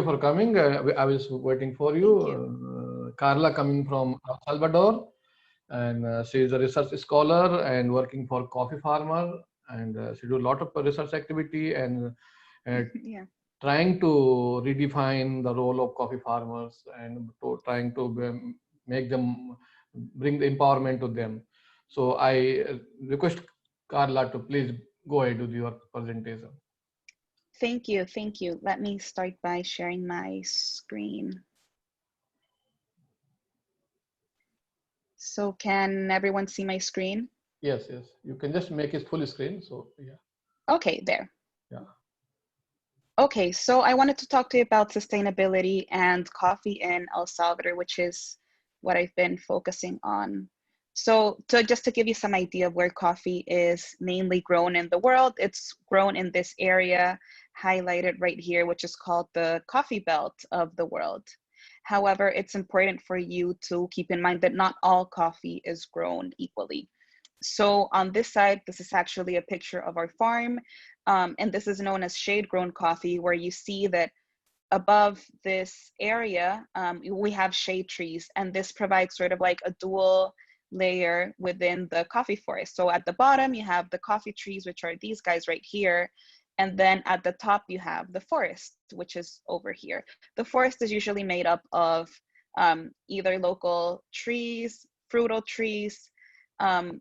for coming. I was waiting for you. Thank you. Karla coming from El Salvador, and she is a research scholar and working for coffee farmer, and she do a lot of research activity and uh, Yeah. trying to redefine the role of coffee farmers and to trying to make them bring the empowerment to them. So I request Karla to please go ahead with your presentation. Thank you. Thank you. Let me start by sharing my screen. So can everyone see my screen? Yes, yes. You can just make it full screen. So yeah, Okay, there. yeah. Okay, so I wanted to talk to you about sustainability and coffee in El Salvador, which is what I've been focusing on. So just to give you some idea of where coffee is mainly grown in the world, it's grown in this area highlighted right here, which is called the coffee belt of the world. However, it's important for you to keep in mind that not all coffee is grown equally. So on this side, this is actually a picture of our farm. And this is known as shade grown coffee, where you see that above this area, we have shade trees, and this provides sort of like a dual layer within the coffee forest. So at the bottom, you have the coffee trees, which are these guys right here. And then at the top, you have the forest, which is over here. The forest is usually made up of either local trees, fruital trees, um,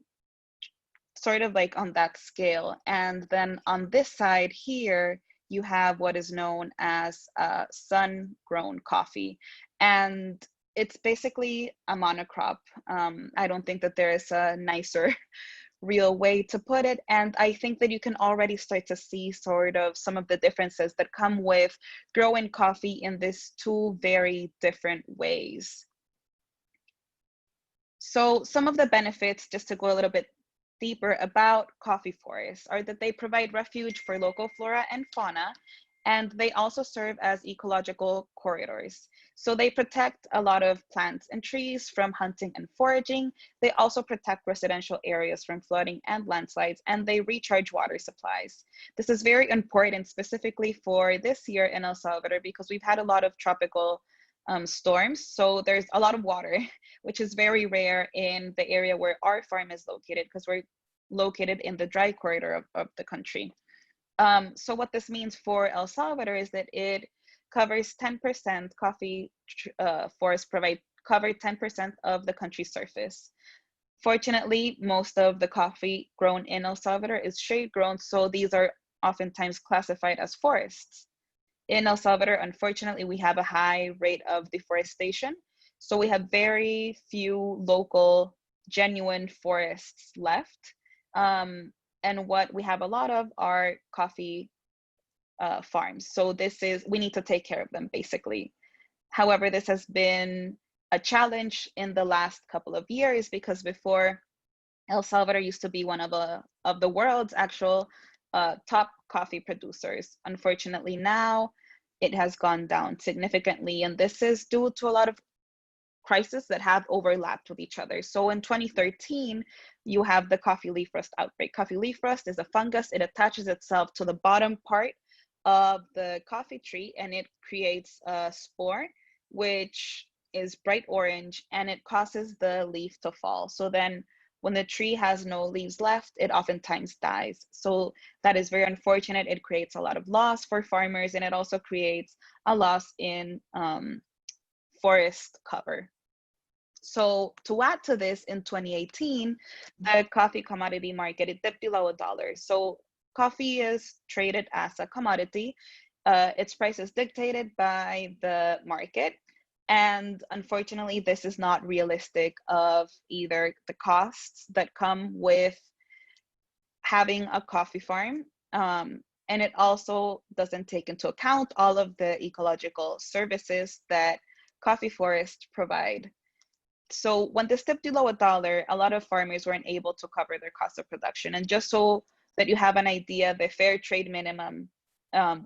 sort of like on that scale. And then on this side here, you have what is known as sun-grown coffee. And it's basically a monocrop. I don't think that there is a nicer real way to put it. And I think that you can already start to see sort of some of the differences that come with growing coffee in these two very different ways. So some of the benefits, just to go a little bit deeper about coffee forests, are that they provide refuge for local flora and fauna, and they also serve as ecological corridors. So they protect a lot of plants and trees from hunting and foraging. They also protect residential areas from flooding and landslides, and they recharge water supplies. This is very important specifically for this year in El Salvador because we've had a lot of tropical storms. So there's a lot of water, which is very rare in the area where our farm is located because we're located in the dry corridor of the country. So what this means for El Salvador is that it covers 10% coffee forests cover 10% of the country's surface. Fortunately, most of the coffee grown in El Salvador is shade grown, so these are oftentimes classified as forests. In El Salvador, unfortunately, we have a high rate of deforestation. So we have very few local, genuine forests left. And what we have a lot of are coffee farms. So we need to take care of them basically. However, this has been a challenge in the last couple of years because before El Salvador used to be one of the world's actual top coffee producers. Unfortunately, now it has gone down significantly, and this is due to a lot of crises that have overlapped with each other. So in 2013, you have the coffee leaf rust outbreak. Coffee leaf rust is a fungus. It attaches itself to the bottom part of the coffee tree, and it creates a spore, which is bright orange, and it causes the leaf to fall. So then when the tree has no leaves left, it oftentimes dies. So that is very unfortunate. It creates a lot of loss for farmers, and it also creates a loss in forest cover. So to add to this, in 2018, the coffee commodity market, it dipped below $1. So coffee is traded as a commodity. Its price is dictated by the market. And unfortunately, this is not realistic of either the costs that come with having a coffee farm. And it also doesn't take into account all of the ecological services that coffee forests provide. So when this dipped below $1, a lot of farmers weren't able to cover their cost of production. And just so that you have an idea, the fair trade minimum,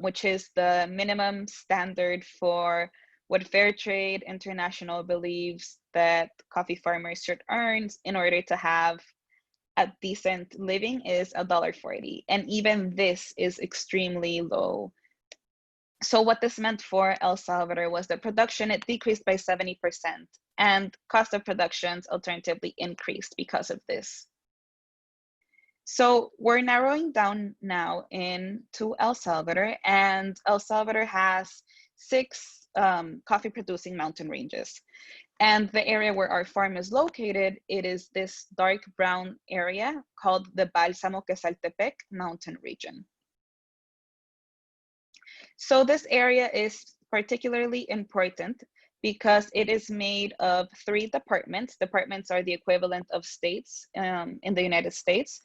which is the minimum standard for what Fair Trade International believes that coffee farmers should earn in order to have a decent living, is $1.40. And even this is extremely low. So what this meant for El Salvador was that production, it decreased by 70%, and cost of productions alternatively increased because of this. So we're narrowing down now into El Salvador, and El Salvador has 6 coffee producing mountain ranges. And the area where our farm is located, it is this dark brown area called the Bálsamo Quesaltepec mountain region. So this area is particularly important because it is made of 3 departments. Departments are the equivalent of states in the United States.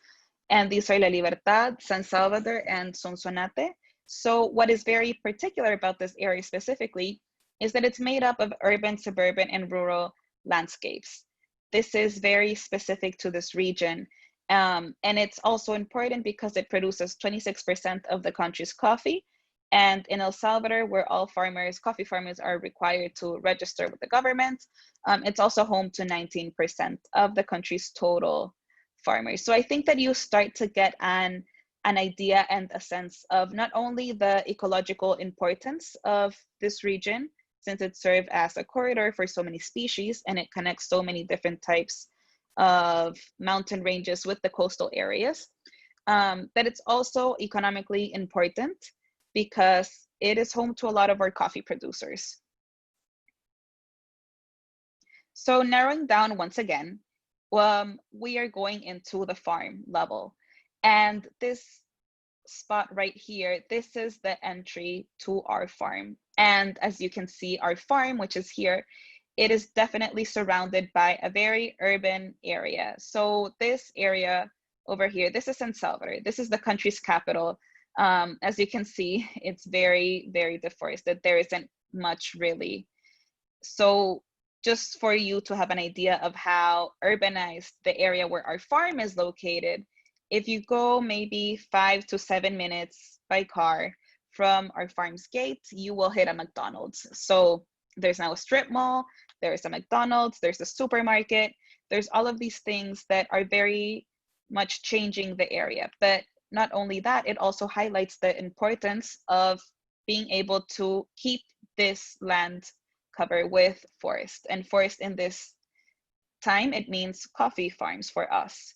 And these are La Libertad, San Salvador, and Sonsonate. So what is very particular about this area specifically is that it's made up of urban, suburban, and rural landscapes. This is very specific to this region. And it's also important because it produces 26% of the country's coffee. And in El Salvador, where all farmers, coffee farmers, are required to register with the government, it's also home to 19% of the country's total farmers. So I think that you start to get an idea and a sense of not only the ecological importance of this region, since it served as a corridor for so many species and it connects so many different types of mountain ranges with the coastal areas, that it's also economically important because it is home to a lot of our coffee producers. So narrowing down once again, we are going into the farm level. And this spot right here, this is the entry to our farm. And as you can see, our farm, which is here, it is definitely surrounded by a very urban area. So this area over here, this is San Salvador. This is the country's capital. As you can see, it's very, very deforested. There isn't much really. So just for you to have an idea of how urbanized the area where our farm is located, if you go maybe 5 to 7 minutes by car from our farm's gate, you will hit a McDonald's. So there's now a strip mall, there's a McDonald's, there's a supermarket, there's all of these things that are very much changing the area. But not only that, it also highlights the importance of being able to keep this land covered with forest. And forest in this time, it means coffee farms for us.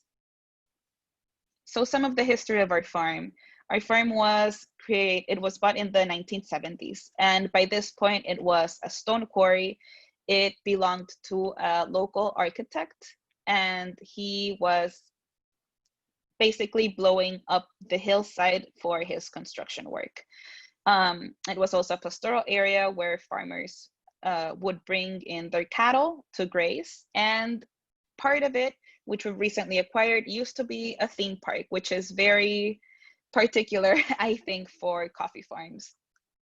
So some of the history of our farm was it was bought in the 1970s. And by this point, it was a stone quarry. It belonged to a local architect, and he was basically blowing up the hillside for his construction work. It was also a pastoral area where farmers would bring in their cattle to graze. And part of it, which we've recently acquired, used to be a theme park, which is very particular, I think, for coffee farms.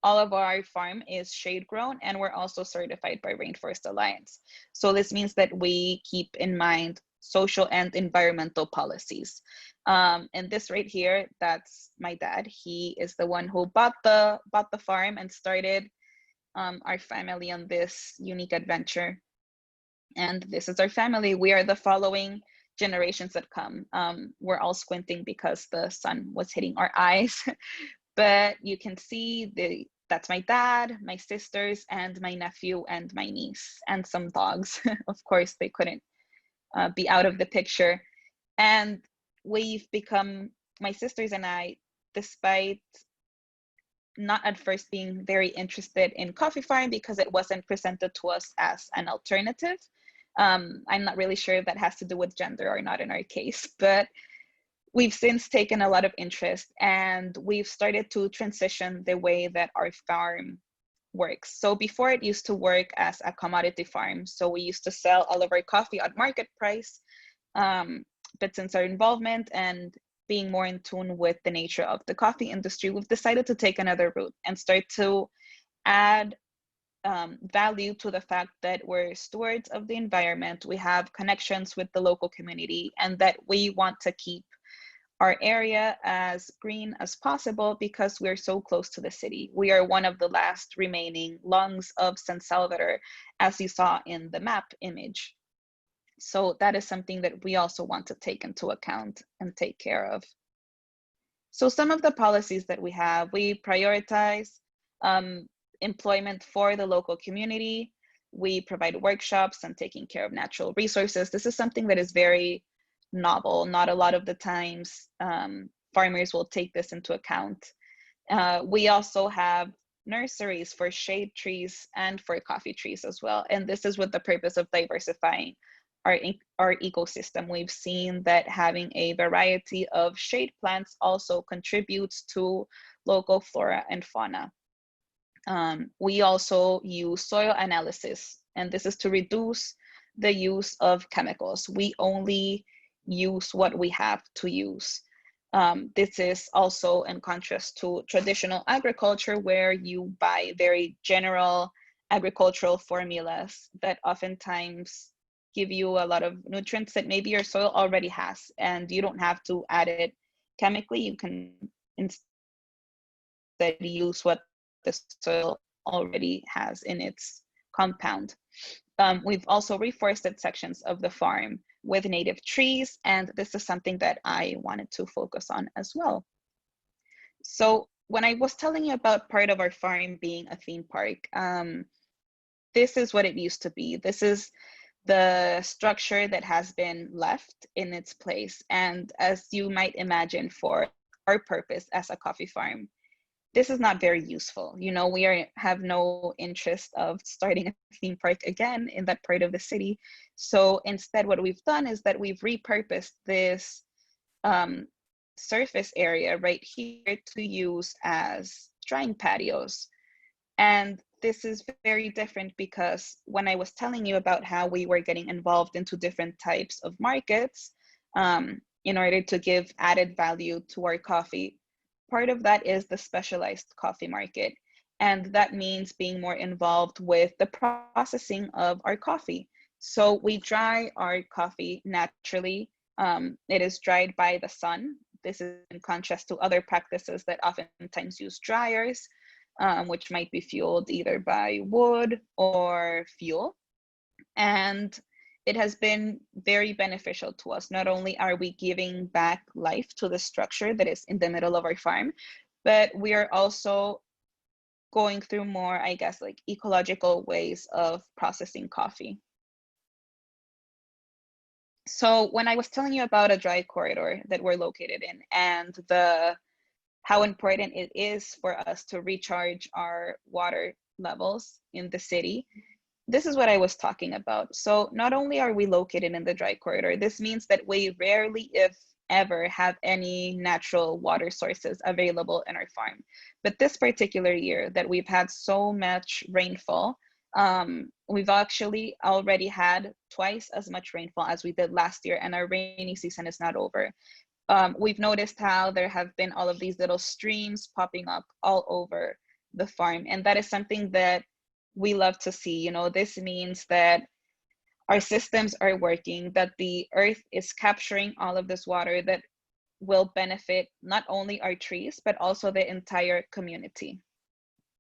All of our farm is shade grown, and we're also certified by Rainforest Alliance. So this means that we keep in mind social and environmental policies. And this right here, that's my dad. He is the one who bought the farm and started our family on this unique adventure. And this is our family. We are the following generations that come. We're all squinting because the sun was hitting our eyes. But you can see that's my dad, my sisters, and my nephew and my niece, and some dogs. Of course, they couldn't be out of the picture. And we've become, my sisters and I, despite not at first being very interested in coffee farm because it wasn't presented to us as an alternative. I'm not really sure if that has to do with gender or not in our case, but we've since taken a lot of interest, and we've started to transition the way that our farm works. So before, it used to work as a commodity farm. So we used to sell all of our coffee at market price. But since our involvement and being more in tune with the nature of the coffee industry, we've decided to take another route and start to add value to the fact that we're stewards of the environment, we have connections with the local community, and that we want to keep our area as green as possible because we're so close to the city. We are one of the last remaining lungs of San Salvador, as you saw in the map image. So that is something that we also want to take into account and take care of. So some of the policies that we have, we prioritize employment for the local community. We provide workshops on taking care of natural resources. This is something that is very novel. Not a lot of the times farmers will take this into account. We also have nurseries for shade trees and for coffee trees as well. And this is with the purpose of diversifying our ecosystem. We've seen that having a variety of shade plants also contributes to local flora and fauna. We also use soil analysis, and this is to reduce the use of chemicals. We only use what we have to use. This is also in contrast to traditional agriculture, where you buy very general agricultural formulas that oftentimes give you a lot of nutrients that maybe your soil already has, and you don't have to add it chemically. You can instead use what the soil already has in its compound. We've also reforested sections of the farm with native trees, and this is something that I wanted to focus on as well. So when I was telling you about part of our farm being a theme park, this is what it used to be. This is the structure that has been left in its place. And as you might imagine, for our purpose as a coffee farm, this is not very useful. You know, we have no interest of starting a theme park again in that part of the city. So instead, what we've done is that we've repurposed this surface area right here to use as drying patios. And this is very different because when I was telling you about how we were getting involved into different types of markets in order to give added value to our coffee, part of that is the specialized coffee market. And that means being more involved with the processing of our coffee. So we dry our coffee naturally. It is dried by the sun. This is in contrast to other practices that oftentimes use dryers, which might be fueled either by wood or fuel. And it has been very beneficial to us. Not only are we giving back life to the structure that is in the middle of our farm, but we are also going through more, I guess, like ecological ways of processing coffee. So when I was telling you about a dry corridor that we're located in and how important it is for us to recharge our water levels in the city, this is what I was talking about. So not only are we located in the dry corridor, this means that we rarely, if ever, have any natural water sources available in our farm. But this particular year that we've had so much rainfall, we've actually already had twice as much rainfall as we did last year, and our rainy season is not over. We've noticed how there have been all of these little streams popping up all over the farm, and that is something that we love to see. You know, this means that our systems are working, that the earth is capturing all of this water that will benefit not only our trees, but also the entire community.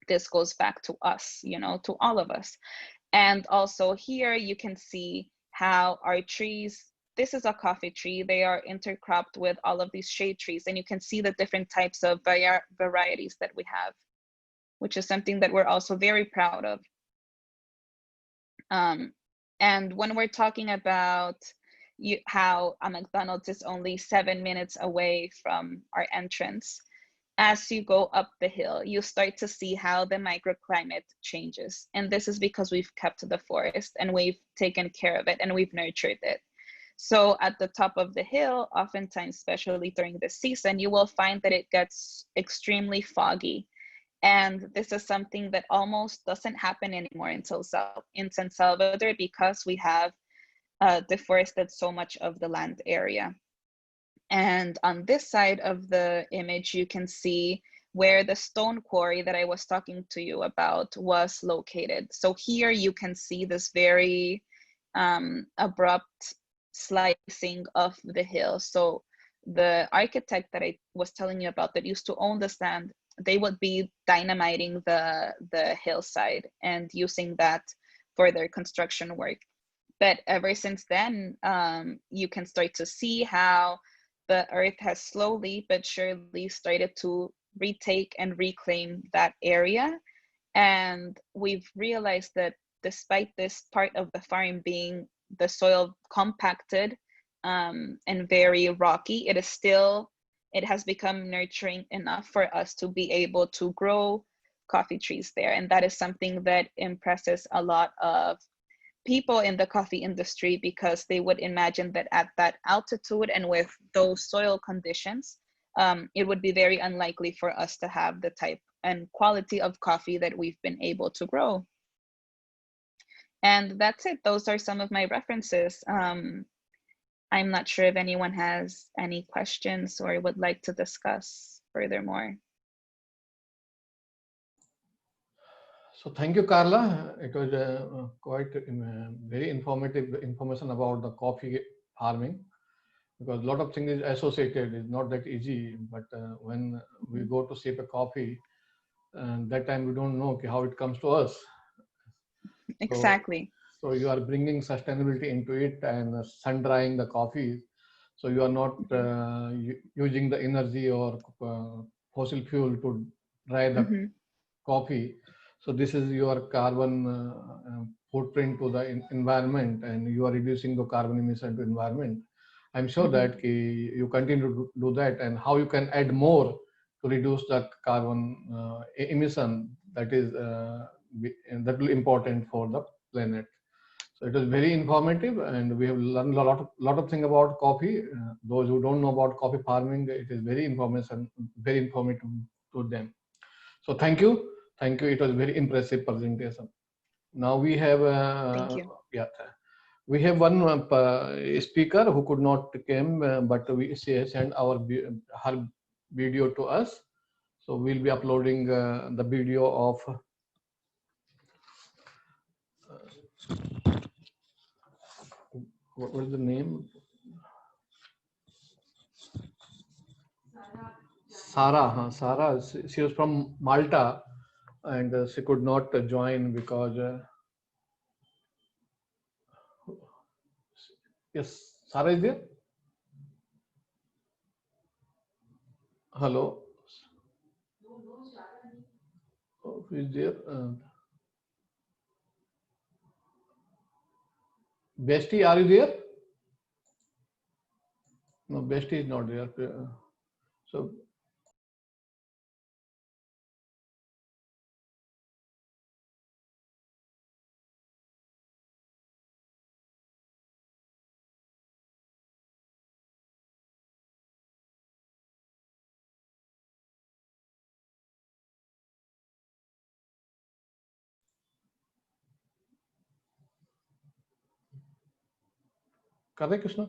This goes back to us, you know, to all of us. And also here you can see how our trees, this is a coffee tree, they are intercropped with all of these shade trees, and you can see the different types of varieties that we have, which is something that we're also very proud of. And when we're talking about how a McDonald's is only 7 minutes away from our entrance, as you go up the hill, you start to see how the microclimate changes. And this is because we've kept the forest and we've taken care of it and we've nurtured it. So at the top of the hill, oftentimes, especially during the season, you will find that it gets extremely foggy. And this is something that almost doesn't happen anymore in San Salvador because we have deforested so much of the land area. And on this side of the image, you can see where the stone quarry that I was talking to you about was located. So here you can see this very abrupt slicing of the hill. So the architect that I was telling you about that used to own the land, they would be dynamiting the hillside and using that for their construction work. But ever since then, you can start to see how the earth has slowly but surely started to retake and reclaim that area. And we've realized that despite this part of the farm being the soil compacted and very rocky, it has become nurturing enough for us to be able to grow coffee trees there. And that is something that impresses a lot of people in the coffee industry, because they would imagine that at that altitude and with those soil conditions, it would be very unlikely for us to have the type and quality of coffee that we've been able to grow. And that's it. Those are some of my references. I'm not sure if anyone has any questions or would like to discuss furthermore. So thank you, Carla. It was quite very informative information about the coffee farming, because a lot of things is associated. It's not that easy, but when we go to sip a coffee, that time we don't know how it comes to us. Exactly. So you are bringing sustainability into it and sun drying the coffee. So you are not using the energy or fossil fuel to dry the coffee. So this is your carbon footprint to the environment, and you are reducing the carbon emission to environment. I'm sure that you continue to do that, and how you can add more to reduce the carbon emission, that is that will important for the planet. So it was very informative, and we have learned a lot of things about coffee. Those who don't know about coffee farming, it is very informative to them. So thank you. Thank you. It was very impressive presentation. Now we have Thank you. we have one speaker who could not come, but she sent her video to us. So we'll be uploading the video of what was the name? Sarah. Sarah. She was from Malta, and she could not join because yes, Sarah is there. Hello. Who is there? Bestie, are you there? No, Bestie is not there. So correct, Krishna?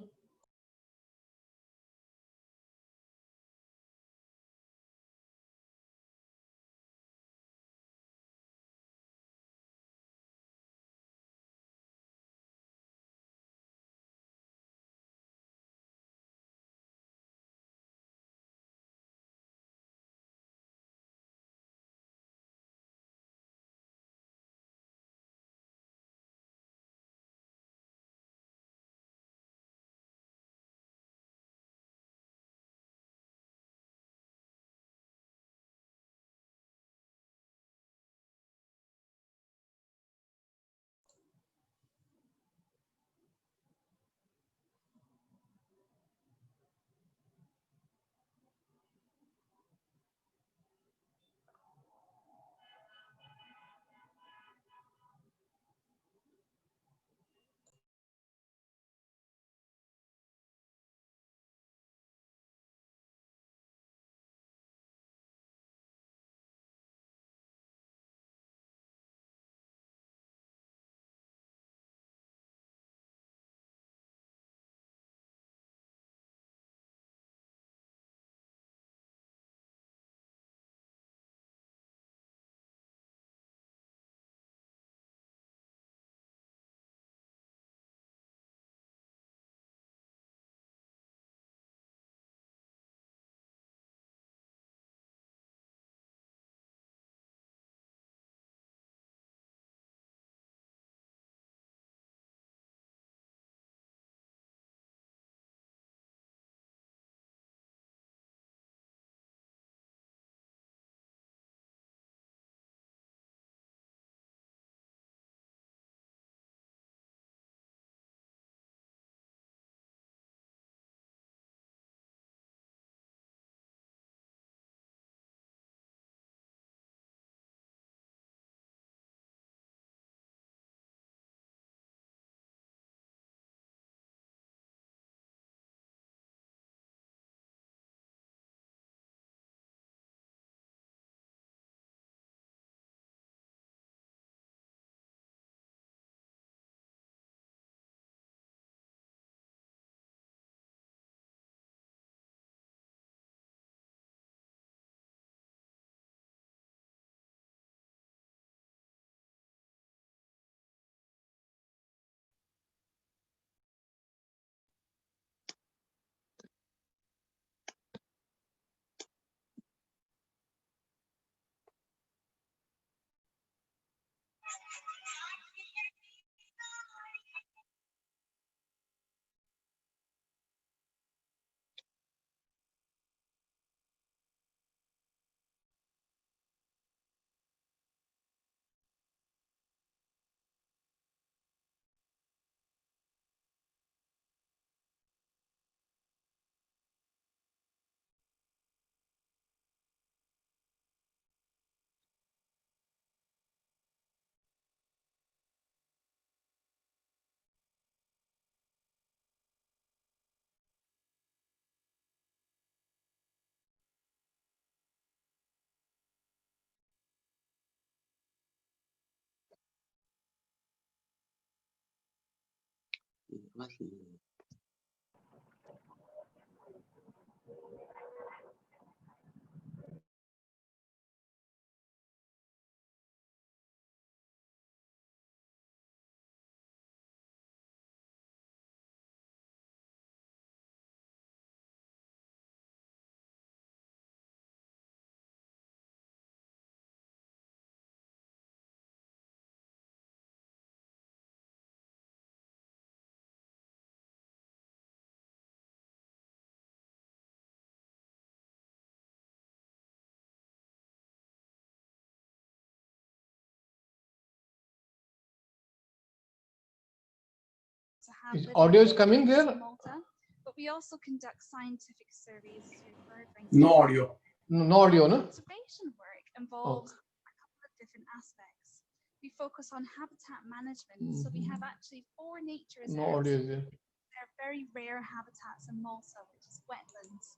Is audio is coming there? Malta, but we also conduct scientific surveys through bird ranking. No audio. No audio, no? Conservation work involves a couple of different aspects. We focus on habitat management, so we have actually 4 nature reserves. No audio is there. They're very rare habitats in Malta, which is wetlands.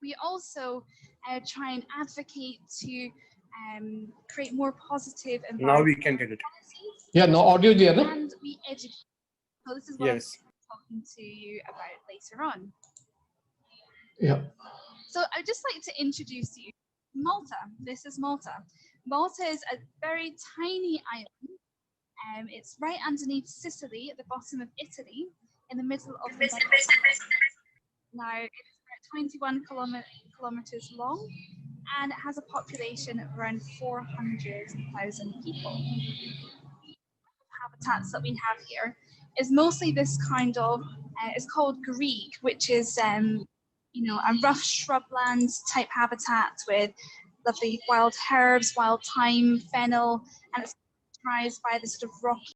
We also try and advocate to create more positive Now we can get it. policies. Yeah, no audio is there, no? And we educate. So this is what Yes. I'm talking to you about later on. Yeah. So I'd just like to introduce you Malta. This is Malta. Malta is a very tiny island. It's right underneath Sicily, at the bottom of Italy, in the middle of the Mediterranean. Now, it's about 21 kilometers long, and it has a population of around 400,000 people. Habitats that we have here is mostly this kind of, it's called Greek, which is, you know, a rough shrubland type habitat with lovely wild herbs, wild thyme, fennel, and it's characterized by the sort of rocky.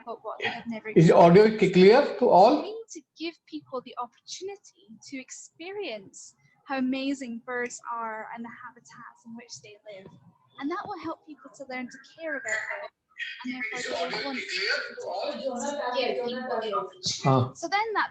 About what they have never Is experienced. audio clear to all? We need to give people the opportunity to experience how amazing birds are and the habitats in which they live. And that will help people to learn to care about birds. And therefore they will want to give people the opportunity. So then that